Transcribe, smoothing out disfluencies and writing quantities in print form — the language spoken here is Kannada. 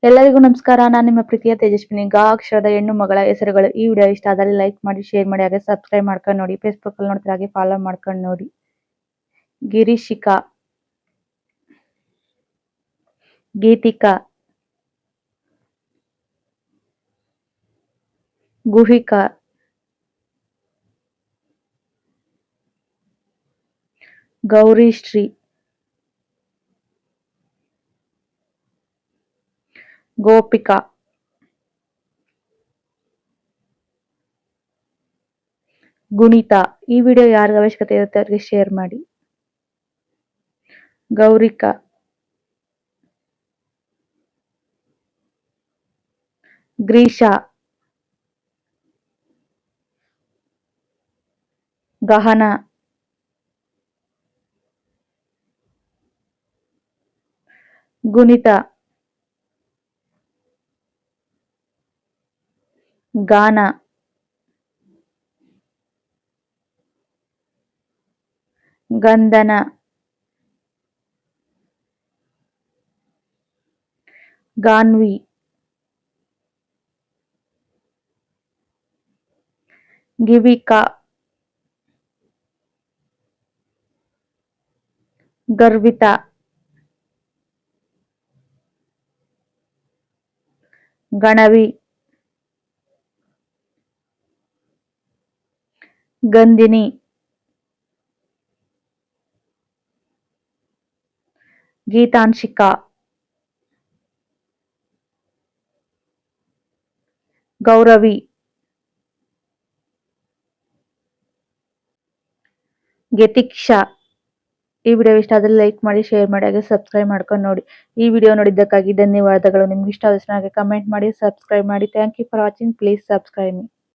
ಎಲ್ಲರಿಗೂ ನಮಸ್ಕಾರ. ನಾನು ನಿಮ್ಮ ಪ್ರೀತಿಯ ತೇಜಸ್ವಿನಿ. ಗ ಅಕ್ಷರದ ಹೆಣ್ಣು ಮಗಳ ಹೆಸರುಗಳು. ಈ ವಿಡಿಯೋ ಇಷ್ಟ ಆದಲ್ಲಿ ಲೈಕ್ ಮಾಡಿ, ಶೇರ್ ಮಾಡಿ, ಹಾಗೆ ಸಬ್ಸ್ಕ್ರೈಬ್ ಮಾಡ್ಕೊಂಡು ನೋಡಿ. ಫೇಸ್ಬುಕ್ ಅಲ್ಲಿ ನೋಡ್ತಾರೆ, ಹಾಗೆ ಫಾಲೋ ಮಾಡ್ಕೊಂಡು ನೋಡಿ. ಗಿರೀಶಿಕಾ, ಗೀತಿಕಾ, ಗುಹಿಕಾ, ಗೌರಿಶ್ರೀ, ಗೋಪಿಕಾ, ಗುಣಿತಾ. ಈ ವಿಡಿಯೋ ಯಾರಿಗೆ ಅವಶ್ಯಕತೆ ಇರುತ್ತೆ ಅವರಿಗೆ ಶೇರ್ ಮಾಡಿ. ಗೌರಿಕಾ, ಗ್ರೀಶಾ, ಗಹನ, ಗುಣಿತಾ, ಗಾನ, ಗಂಧನ, ಗಾನ್ವಿ, ಗಿವಿಕಾ, ಗರ್ವಿತಾ, ಗಣವಿ, ಗಂಧಿನಿ, ಗೀತಾಂಶಿಕಾ, ಗೌರವಿ, ಗೆತಿಕ್ಷಾ. ಈ ವಿಡಿಯೋ ಇಷ್ಟ ಆದರೆ ಲೈಕ್ ಮಾಡಿ, ಶೇರ್ ಮಾಡಿ, ಹಾಗೆ ಸಬ್ಸ್ಕ್ರೈಬ್ ಮಾಡ್ಕೊಂಡು ನೋಡಿ. ಈ ವಿಡಿಯೋ ನೋಡಿದ್ದಕ್ಕಾಗಿ ಧನ್ಯವಾದಗಳು. ನಿಮ್ಗೆ ಇಷ್ಟ ಆದಷ್ಟು ಹಾಗೆ ಕಮೆಂಟ್ ಮಾಡಿ, ಸಬ್ಸ್ಕ್ರೈಬ್ ಮಾಡಿ. Thank you for watching. Please subscribe me.